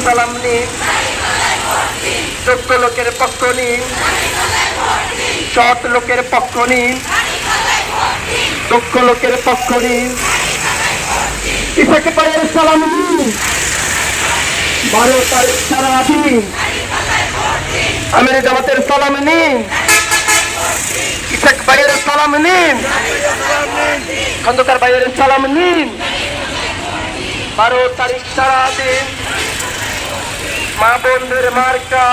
সালাম নিন, যোগ্য লোকের পক্ষ নিন, সৎ লোকের পক্ষ নিন, দক্ষ লোকের পক্ষ নিন, ইসাক ভাইয়ের সালাম নিন, 12 তারিখ সারাদিন আমির জামাতের সালাম নিন, ইসাক ভাইয়ের সালাম নিন, খন্দকার ভাইয়ের সালাম নিন, 12 তারিখ সারাদিন মা বোনদের মার্কা